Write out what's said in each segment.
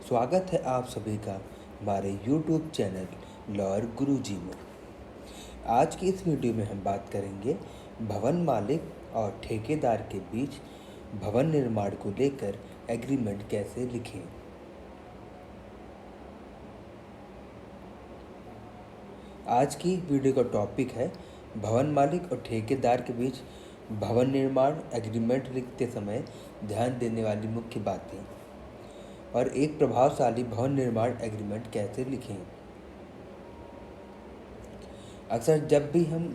स्वागत है आप सभी का हमारे YouTube चैनल लॉयर गुरुजी में। आज की इस वीडियो में हम बात करेंगे भवन मालिक और ठेकेदार के बीच भवन निर्माण को लेकर एग्रीमेंट कैसे लिखें। आज की वीडियो का टॉपिक है भवन मालिक और ठेकेदार के बीच भवन निर्माण एग्रीमेंट लिखते समय ध्यान देने वाली मुख्य बातें और एक प्रभावशाली भवन निर्माण एग्रीमेंट कैसे लिखें। अक्सर जब भी हम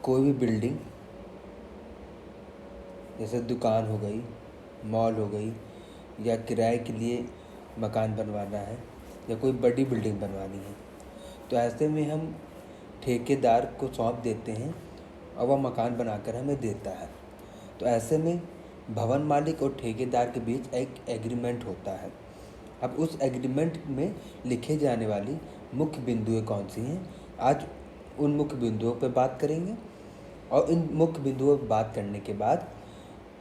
कोई भी बिल्डिंग जैसे दुकान हो गई, मॉल हो गई या किराए के लिए मकान बनवाना है या कोई बड़ी बिल्डिंग बनवानी है, तो ऐसे में हम ठेकेदार को सौंप देते हैं और वह मकान बनाकर हमें देता है। तो ऐसे में भवन मालिक और ठेकेदार के बीच एक एग्रीमेंट होता है। अब उस एग्रीमेंट में लिखे जाने वाली मुख्य बिंदुएं कौन सी हैं, आज उन मुख्य बिंदुओं पर बात करेंगे और इन मुख्य बिंदुओं पर बात करने के बाद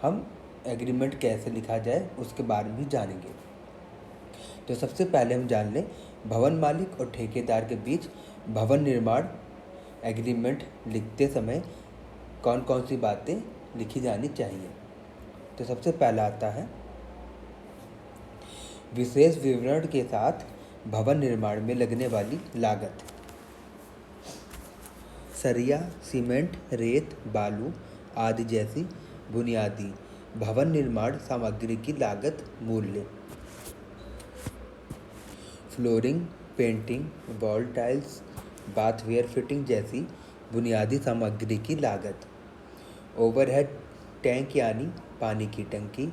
हम एग्रीमेंट कैसे लिखा जाए उसके बारे में भी जानेंगे। तो सबसे पहले हम जान लें भवन मालिक और ठेकेदार के बीच भवन निर्माण एग्रीमेंट लिखते समय कौन कौन सी बातें लिखी जानी चाहिए। तो सबसे पहला आता है विशेष विवरण के साथ भवन निर्माण में लगने वाली लागत। सरिया, सीमेंट, रेत, बालू आदि जैसी बुनियादी भवन निर्माण सामग्री की लागत मूल्य। Flooring, painting, wall tiles, bathware fitting जैसी बुनियादी सामग्री की लागत। ओवरहेड टैंक यानी पानी की टंकी,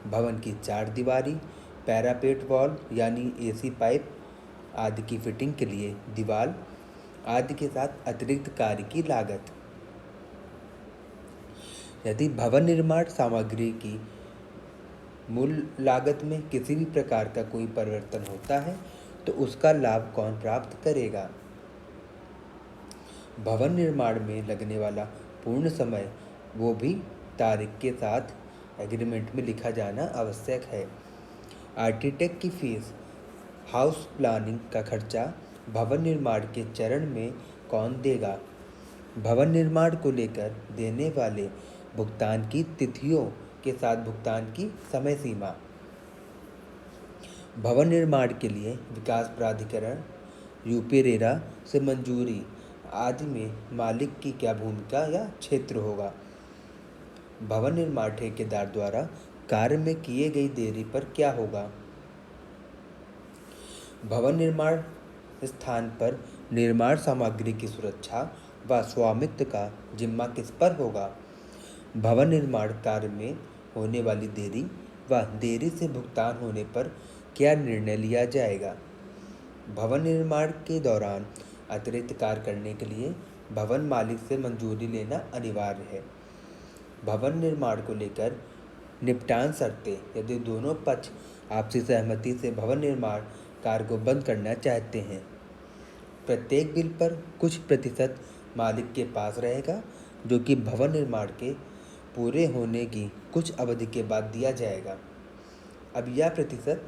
भवन की चार दीवारी, पैरापेट वॉल यानी एसी पाइप आदि की फिटिंग के लिए दीवार आदि के साथ अतिरिक्त कार्य की लागत। यदि भवन निर्माण सामग्री की मूल लागत में किसी भी प्रकार का कोई परिवर्तन होता है तो उसका लाभ कौन प्राप्त करेगा। भवन निर्माण में लगने वाला पूर्ण समय वो भी तारीख के साथ एग्रीमेंट में लिखा जाना आवश्यक है। आर्किटेक्ट की फीस, हाउस प्लानिंग का खर्चा भवन निर्माण के चरण में कौन देगा। भवन निर्माण को लेकर देने वाले भुगतान की तिथियों के साथ भुगतान की समय सीमा। भवन निर्माण के लिए विकास प्राधिकरण यूपी रेरा से मंजूरी आदि में मालिक की क्या भूमिका या क्षेत्र होगा। भवन निर्माण ठेकेदार द्वारा कार्य में किए गई देरी पर क्या होगा। भवन निर्माण स्थान पर निर्माण सामग्री की सुरक्षा व स्वामित्व का जिम्मा किस पर होगा। भवन निर्माण कार्य में होने वाली देरी व देरी से भुगतान होने पर क्या निर्णय लिया जाएगा। भवन निर्माण के दौरान अतिरिक्त कार्य करने के लिए भवन मालिक से मंजूरी लेना अनिवार्य है। भवन निर्माण को लेकर निपटान शर्तें, यदि दोनों पक्ष आपसी सहमति से भवन निर्माण कार्य को बंद करना चाहते हैं, प्रत्येक बिल पर कुछ प्रतिशत मालिक के पास रहेगा जो कि भवन निर्माण के पूरे होने की कुछ अवधि के बाद दिया जाएगा। अब यह प्रतिशत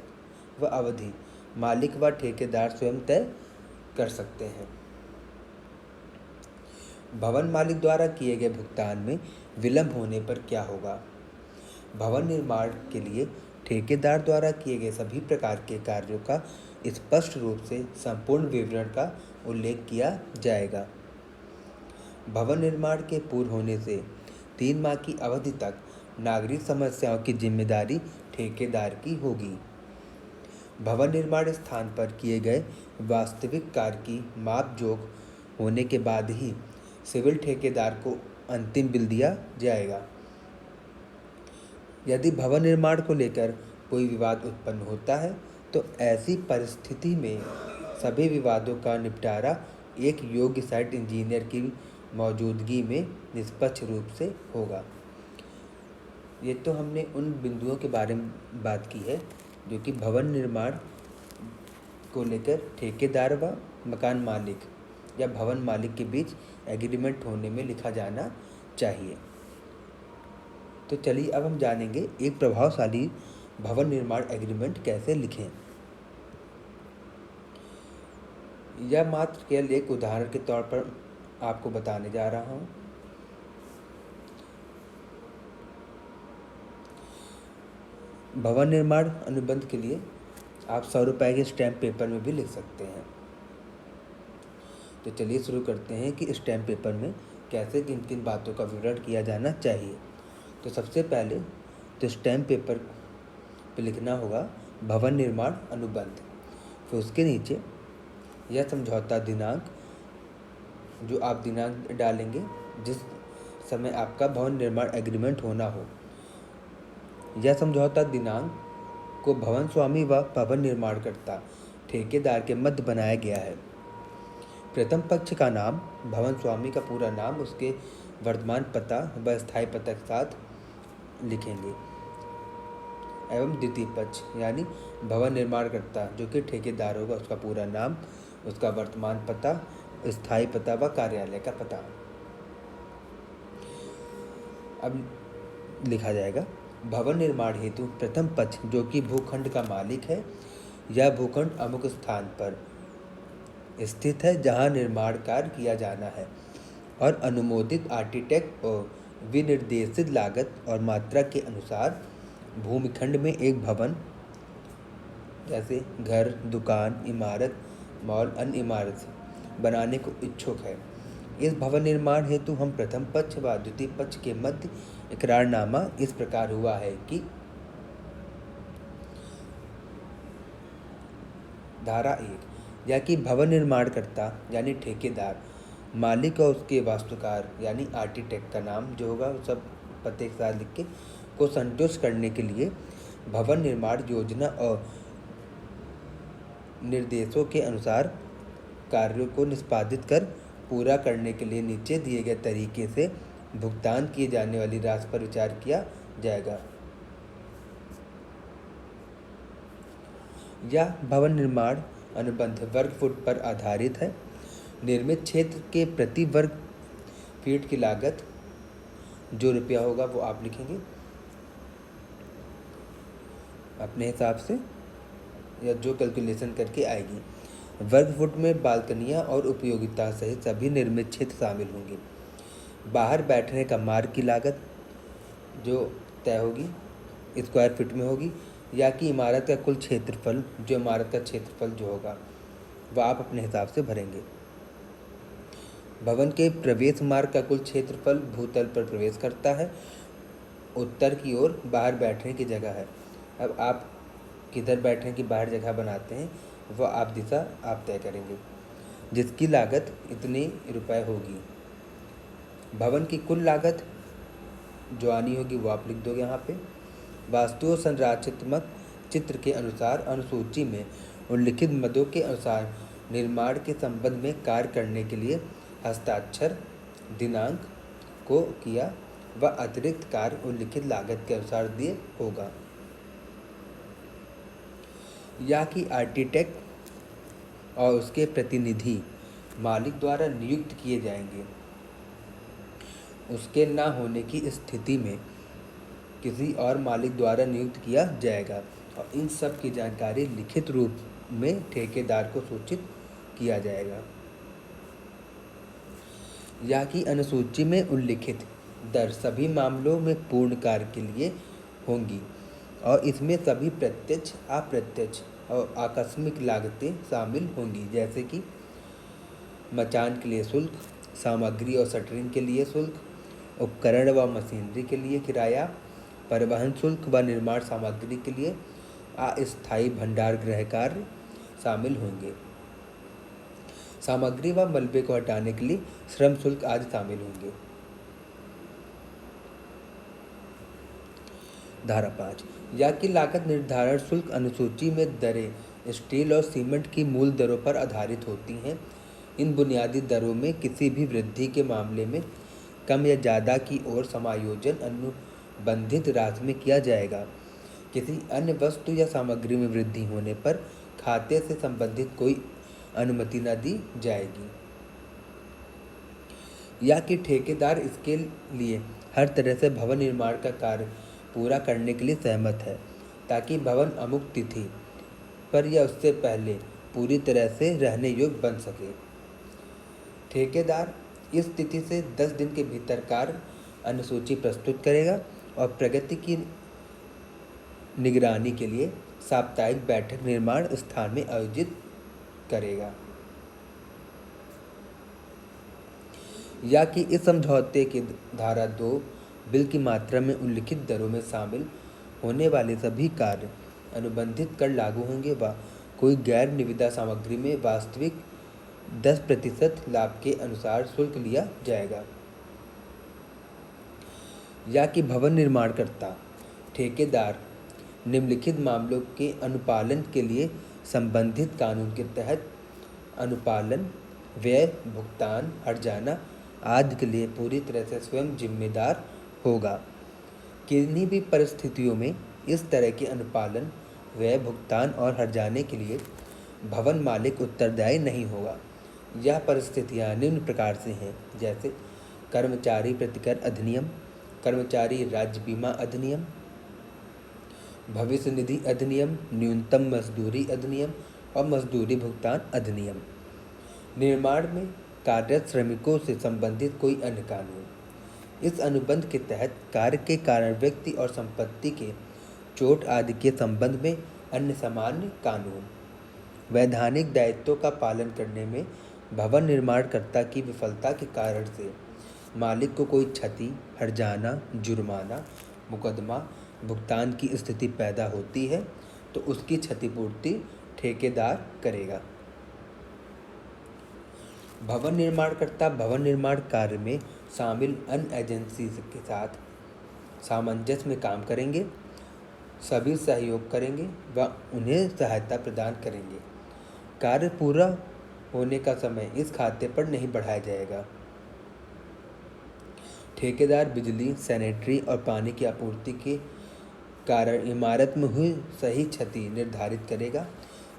व अवधि मालिक व ठेकेदार स्वयं तय कर सकते हैं। भवन मालिक द्वारा किए गए भुगतान में विलंब होने पर क्या होगा। भवन निर्माण के लिए ठेकेदार द्वारा किए गए सभी प्रकार के कार्यों का स्पष्ट रूप से संपूर्ण विवरण का उल्लेख किया जाएगा। भवन निर्माण के पूर्ण होने से 3 माह की अवधि तक नागरिक समस्याओं की जिम्मेदारी ठेकेदार की होगी। भवन निर्माण स्थान पर किए गए वास्तविक कार्य की मापजोख होने के बाद ही सिविल ठेकेदार को अंतिम बिल दिया जाएगा। यदि भवन निर्माण को लेकर कोई विवाद उत्पन्न होता है तो ऐसी परिस्थिति में सभी विवादों का निपटारा एक योग्य साइट इंजीनियर की मौजूदगी में निष्पक्ष रूप से होगा। ये तो हमने उन बिंदुओं के बारे में बात की है जो कि भवन निर्माण को लेकर ठेकेदार व मकान मालिक या भवन मालिक के बीच एग्रीमेंट होने में लिखा जाना चाहिए। तो चलिए अब हम जानेंगे एक प्रभावशाली भवन निर्माण एग्रीमेंट कैसे लिखें। यह मात्र केवल एक उदाहरण के तौर पर आपको बताने जा रहा हूँ। भवन निर्माण अनुबंध के लिए आप 100 रुपये के स्टैम्प पेपर में भी लिख सकते हैं। तो चलिए शुरू करते हैं कि स्टैम्प पेपर में कैसे किन किन बातों का विवरण किया जाना चाहिए। तो सबसे पहले तो स्टैम्प पेपर पे लिखना होगा भवन निर्माण अनुबंध। फिर उसके नीचे यह समझौता दिनांक, जो आप दिनांक डालेंगे जिस समय आपका भवन निर्माण एग्रीमेंट होना हो। यह समझौता दिनांक को भवन स्वामी व भवन निर्माणकर्ता ठेकेदार के मध्य बनाया गया है। प्रथम पक्ष का नाम, भवन स्वामी का पूरा नाम, उसके वर्तमान पता व स्थायी पता के साथ लिखेंगे। एवं द्वितीय पक्ष यानी भवन निर्माणकर्ता जो कि ठेकेदार होगा, उसका पूरा नाम, उसका वर्तमान पता, स्थायी पता व कार्यालय का पता। अब लिखा जाएगा भवन निर्माण हेतु प्रथम पक्ष जो कि भूखंड का मालिक है, यह भूखंड अमुक स्थान पर स्थित है जहां निर्माण कार्य किया जाना है और अनुमोदित आर्किटेक्ट और विनिर्देशित लागत और मात्रा के अनुसार भूमिखंड में एक भवन जैसे घर, दुकान, इमारत, मॉल, अन्य इमारत बनाने को इच्छुक है। इस भवन निर्माण हेतु हम प्रथम पक्ष व द्वितीय पक्ष के मध्य इकरारनामा इस प्रकार हुआ है कि धारा 1 या कि भवन निर्माणकर्ता यानी ठेकेदार, मालिक और उसके वास्तुकार यानी आर्किटेक्ट का नाम जो होगा सब पते के साथ लिख के को संतुष्ट करने के लिए भवन निर्माण योजना और निर्देशों के अनुसार कार्यों को निष्पादित कर पूरा करने के लिए नीचे दिए गए तरीके से भुगतान किए जाने वाली राशि पर विचार किया जाएगा। यह भवन निर्माण अनुबंध वर्ग फुट पर आधारित है। निर्मित क्षेत्र के प्रति वर्ग फीट की लागत जो रुपया होगा वो आप लिखेंगे अपने हिसाब से या जो कैलकुलेशन करके आएगी। वर्ग फुट में बालकनियां और उपयोगिता सहित सभी निर्मित क्षेत्र शामिल होंगे। बाहर बैठने का मार्ग की लागत जो तय होगी स्क्वायर फीट में होगी, या कि इमारत का कुल क्षेत्रफल, जो इमारत का क्षेत्रफल जो होगा वह आप अपने हिसाब से भरेंगे। भवन के प्रवेश मार्ग का कुल क्षेत्रफल भूतल पर प्रवेश करता है। उत्तर की ओर बाहर बैठने की जगह है। अब आप किधर बैठने की बाहर जगह बनाते हैं वह आप दिशा आप तय करेंगे, जिसकी लागत इतने रुपए होगी। भवन की कुल लागत जो आनी होगी वो आप लिख दोगे यहाँ पे। वास्तु और संरचनात्मक चित्र के अनुसार अनुसूची में उल्लिखित मदों के अनुसार निर्माण के संबंध में कार्य करने के लिए हस्ताक्षर दिनांक को किया व अतिरिक्त कार्य उल्लिखित लागत के अनुसार दिए होगा, या कि आर्किटेक्ट और उसके प्रतिनिधि मालिक द्वारा नियुक्त किए जाएंगे। उसके न होने की स्थिति में किसी और मालिक द्वारा नियुक्त किया जाएगा और इन सब की जानकारी लिखित रूप में ठेकेदार को सूचित किया जाएगा। या कि अनुसूची में उल्लिखित दर सभी मामलों में पूर्ण कार्य के लिए होंगी और इसमें सभी प्रत्यक्ष, अप्रत्यक्ष और आकस्मिक लागतें शामिल होंगी, जैसे कि मचान के लिए शुल्क, सामग्री और शटरिंग के लिए शुल्क, उपकरण व मशीनरी के लिए किराया, परिवहन शुल्क व निर्माण सामग्री के लिए अस्थायी भंडार गृह कार्य शामिल होंगे। सामग्री व मलबे को हटाने के लिए श्रम शुल्क आदि शामिल होंगे। धारा 5 या कि लागत निर्धारण शुल्क अनुसूची में दरें स्टील और सीमेंट की मूल दरों पर आधारित होती हैं। इन बुनियादी दरों में किसी भी वृद्धि के मामले में कम या ज़्यादा की ओर समायोजन अनुबंधित राशि में किया जाएगा। किसी अन्य वस्तु या सामग्री में वृद्धि होने पर खाते से संबंधित कोई अनुमति न दी जाएगी। या कि ठेकेदार इसके लिए हर तरह से भवन निर्माण का कार्य पूरा करने के लिए सहमत है। ताकि भवन अमुक तिथि पर या उससे पहले पूरी तरह से रहने योग्य बन सके। ठेकेदार इस तिथि से 10 दिन के भीतर कार्य अनुसूची प्रस्तुत करेगा और प्रगति की निगरानी के लिए साप्ताहिक बैठक निर्माण स्थान में आयोजित करेगा। या कि इस समझौते की धारा 2 बिल की मात्रा में उल्लिखित दरों में शामिल होने वाले सभी कार्य अनुबंधित कर लागू होंगे व कोई गैर निविदा सामग्री में वास्तविक 10% लाभ के अनुसार शुल्क लिया जाएगा। या कि भवन निर्माणकर्ता ठेकेदार निम्नलिखित मामलों के अनुपालन के लिए संबंधित कानून के तहत अनुपालन, व्यय, भुगतान, हर्जाना आदि के लिए पूरी तरह से स्वयं जिम्मेदार होगा। किन्हीं भी परिस्थितियों में इस तरह के अनुपालन, व्यय, भुगतान और हर्जाने के लिए भवन मालिक उत्तरदायी नहीं होगा। यह परिस्थितियां निम्न प्रकार से हैं, जैसे कर्मचारी प्रतिकर अधिनियम, कर्मचारी राज्य बीमा अधिनियम, भविष्य निधि अधिनियम, न्यूनतम मजदूरी अधिनियम और मजदूरी भुगतान अधिनियम। निर्माण में कार्यरत श्रमिकों से संबंधित कोई अन्य कानून। इस अनुबंध के तहत कार्य के कारण व्यक्ति और संपत्ति के चोट आदि के संबंध में अन्य सामान्य कानून। वैधानिक दायित्वों का पालन करने में भवन निर्माणकर्ता की विफलता के कारण से मालिक को कोई क्षति, हर्जाना, जुर्माना, मुकदमा भुगतान की स्थिति पैदा होती है तो उसकी क्षतिपूर्ति ठेकेदार करेगा। भवन निर्माणकर्ता भवन निर्माण कार्य में शामिल अन्य एजेंसी के साथ सामंजस्य में काम करेंगे, सभी सहयोग करेंगे व उन्हें सहायता प्रदान करेंगे। कार्य पूरा होने का समय इस खाते पर नहीं बढ़ाया जाएगा। ठेकेदार बिजली, सैनिटरी और पानी की आपूर्ति के कारण इमारत में हुई सही क्षति निर्धारित करेगा,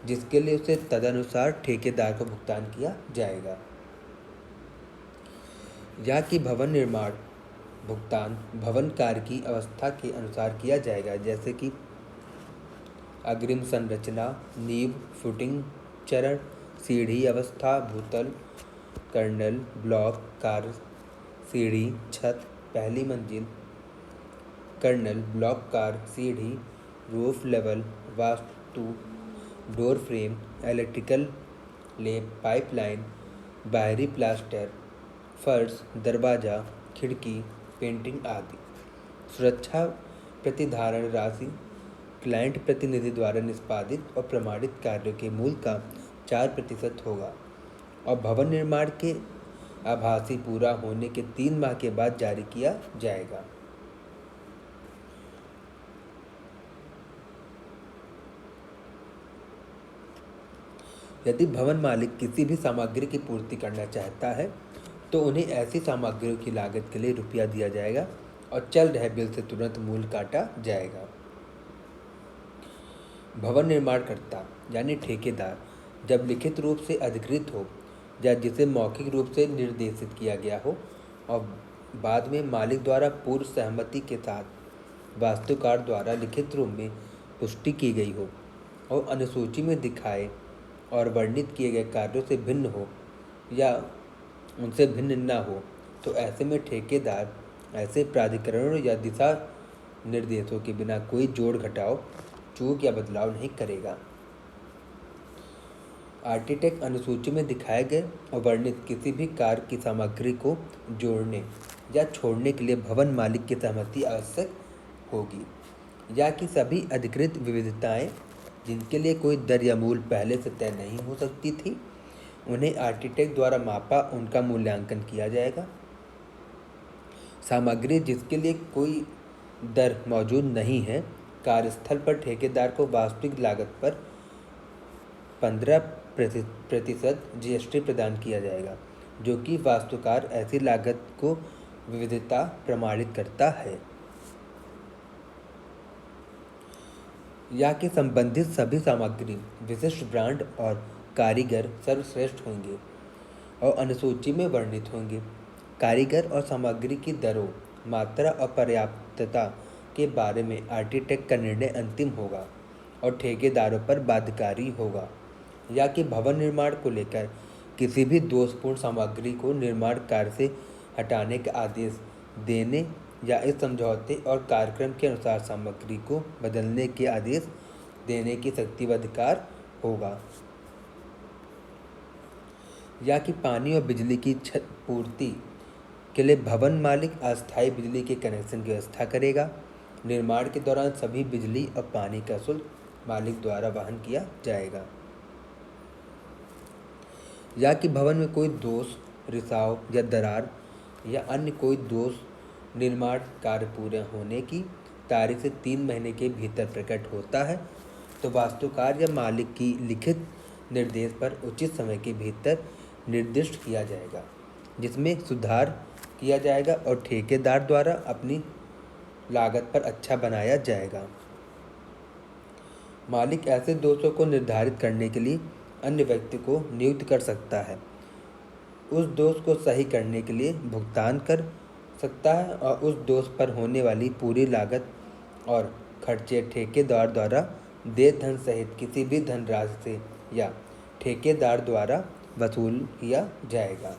जिसके लिए उसे तदनुसार ठेकेदार को भुगतान किया जाएगा। या कि भवन निर्माण भुगतान भवन कार्य की अवस्था के अनुसार किया जाएगा, जैसे कि अग्रिम संरचना, नींव, फुटिंग चरण, सीढ़ी अवस्था, भूतल, कर्नल, ब्लॉक कार्य, सीढ़ी, छत, पहली मंजिल, कर्नल, ब्लॉक कार्य, सीढ़ी, roof level, vastu, door frame, electrical लेप, पाइपलाइन, बाहरी प्लास्टर, फर्श, दरवाजा, खिड़की, पेंटिंग आदि। सुरक्षा प्रतिधारण राशि क्लाइंट प्रतिनिधि द्वारा निष्पादित और प्रमाणित कार्यों के मूल का 4% होगा और भवन निर्माण के आभासी पूरा होने के 3 माह के बाद जारी किया जाएगा। यदि भवन मालिक किसी भी सामग्री की पूर्ति करना चाहता है तो उन्हें ऐसी सामग्रियों की लागत के लिए रुपया दिया जाएगा और चल रहे बिल से तुरंत मूल्य काटा जाएगा। भवन निर्माणकर्ता यानी ठेकेदार जब लिखित रूप से अधिकृत हो या जिसे मौखिक रूप से निर्देशित किया गया हो और बाद में मालिक द्वारा पूर्व सहमति के साथ वास्तुकार द्वारा लिखित रूप में पुष्टि की गई हो और अनुसूची में दिखाए और वर्णित किए गए कार्यों से भिन्न हो या उनसे भिन्न न हो, तो ऐसे में ठेकेदार ऐसे प्राधिकरणों या दिशा निर्देशों के बिना कोई जोड़ घटाव, चूक या बदलाव नहीं करेगा। आर्किटेक्ट अनुसूची में दिखाए गए और वर्णित किसी भी कार्य की सामग्री को जोड़ने या छोड़ने के लिए भवन मालिक की सहमति आवश्यक होगी। या कि सभी अधिकृत विविधताएं जिनके लिए कोई दर या मूल्य पहले से तय नहीं हो सकती थी, उन्हें आर्किटेक्ट द्वारा मापा उनका मूल्यांकन किया जाएगा। सामग्री जिसके लिए कोई दर मौजूद नहीं है, कार्यस्थल पर ठेकेदार को वास्तविक लागत पर 15% GST प्रदान किया जाएगा, जो कि वास्तुकार ऐसी लागत को विविधता प्रमाणित करता है। या कि संबंधित सभी सामग्री विशिष्ट ब्रांड और कारीगर सर्वश्रेष्ठ होंगे और अनुसूची में वर्णित होंगे। कारीगर और सामग्री की दरों, मात्रा और पर्याप्तता के बारे में आर्किटेक्ट का निर्णय अंतिम होगा और ठेकेदारों पर बाध्यकारी होगा, या कि भवन निर्माण को लेकर किसी भी दोषपूर्ण सामग्री को निर्माण कार्य से हटाने का आदेश देने या इस समझौते और कार्यक्रम के अनुसार सामग्री को बदलने के आदेश देने की शक्ति व अधिकार होगा, या कि पानी और बिजली की पूर्ति के लिए भवन मालिक अस्थायी बिजली के कनेक्शन की व्यवस्था करेगा। निर्माण के दौरान सभी बिजली और पानी का शुल्क मालिक द्वारा वहन किया जाएगा, या कि भवन में कोई दोष, रिसाव या दरार या अन्य कोई दोष निर्माण कार्य पूरे होने की तारीख से 3 महीने के भीतर प्रकट होता है तो वास्तुकार या मालिक की लिखित निर्देश पर उचित समय के भीतर निर्दिष्ट किया जाएगा, जिसमें सुधार किया जाएगा और ठेकेदार द्वारा अपनी लागत पर अच्छा बनाया जाएगा। मालिक ऐसे दोषों को निर्धारित करने के लिए अन्य व्यक्ति को नियुक्त कर सकता है, उस दोष को सही करने के लिए भुगतान कर सकता है और उस दोष पर होने वाली पूरी लागत और खर्चे ठेकेदार द्वारा देय धन सहित किसी भी धनराशि से या ठेकेदार द्वारा वसूल किया जाएगा।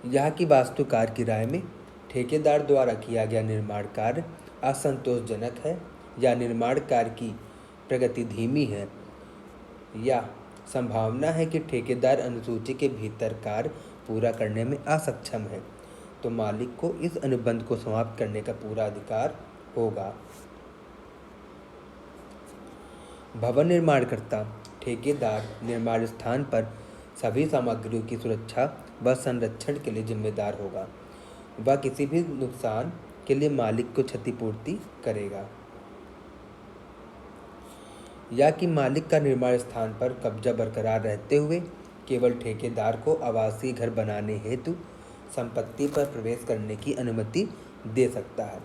यहाँ की वास्तुकार की राय में ठेकेदार द्वारा किया गया निर्माण कार्य असंतोषजनक है या निर्माण कार्य की प्रगति धीमी है या संभावना है कि ठेकेदार अनुसूची के भीतर कार्य पूरा करने में असक्षम है, तो मालिक को इस अनुबंध को समाप्त करने का पूरा अधिकार होगा। भवन निर्माणकर्ता ठेकेदार निर्माण स्थान पर सभी सामग्रियों की सुरक्षा व संरक्षण के लिए जिम्मेदार होगा। वह किसी भी नुकसान के लिए मालिक को क्षतिपूर्ति करेगा, या कि मालिक का निर्माण स्थान पर कब्जा बरकरार रहते हुए केवल ठेकेदार को आवासीय घर बनाने हेतु संपत्ति पर प्रवेश करने की अनुमति दे सकता है।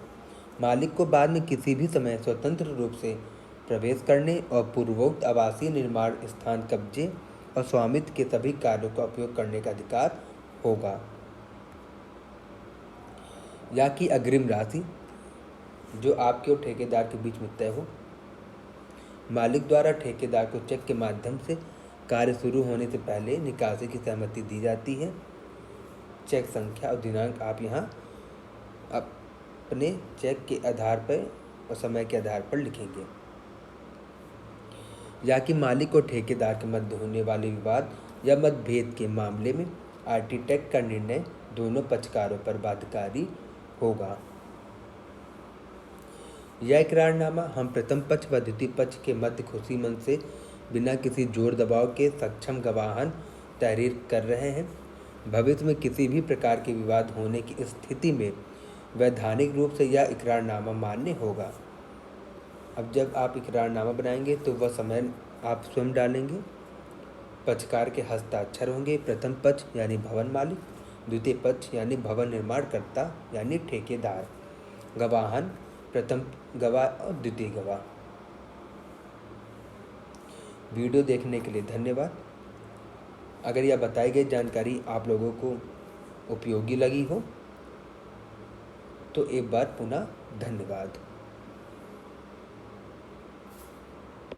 मालिक को बाद में किसी भी समय स्वतंत्र रूप से प्रवेश करने और पूर्वोक्त आवासीय निर्माण स्थान कब्जे और स्वामित्व के सभी कार्यों का उपयोग करने का अधिकार होगा, या कि अग्रिम राशि जो आपके और ठेकेदार के बीच में तय हो। मालिक द्वारा ठेकेदार को चेक के माध्यम से कार्य शुरू होने से पहले निकासी की सहमति दी जाती है। चेक संख्या और दिनांक आप यहाँ अपने चेक के आधार पर और समय के आधार पर लिखेंगे, या कि मालिक और ठेकेदार के मध्य होने वाले विवाद या मतभेद के मामले में आर्किटेक्ट का निर्णय दोनों पक्षकारों पर बाध्यकारी होगा। यह इकरारनामा हम प्रथम पक्ष व द्वितीय पक्ष के मध्य खुशी मन से बिना किसी जोर दबाव के सक्षम गवाहन तहरीर कर रहे हैं। भविष्य में किसी भी प्रकार के विवाद होने की स्थिति में वैधानिक रूप से यह इकरारनामा मान्य होगा। अब जब आप इकरारनामा बनाएंगे तो वह समय आप स्वयं डालेंगे। पक्षकार के हस्ताक्षर होंगे प्रथम पक्ष यानी भवन मालिक, द्वितीय पक्ष यानी भवन निर्माणकर्ता यानी ठेकेदार, गवाहन प्रथम गवाह और द्वितीय गवाह। वीडियो देखने के लिए धन्यवाद। अगर यह बताई गई जानकारी आप लोगों को उपयोगी लगी हो तो एक बार पुनः धन्यवाद।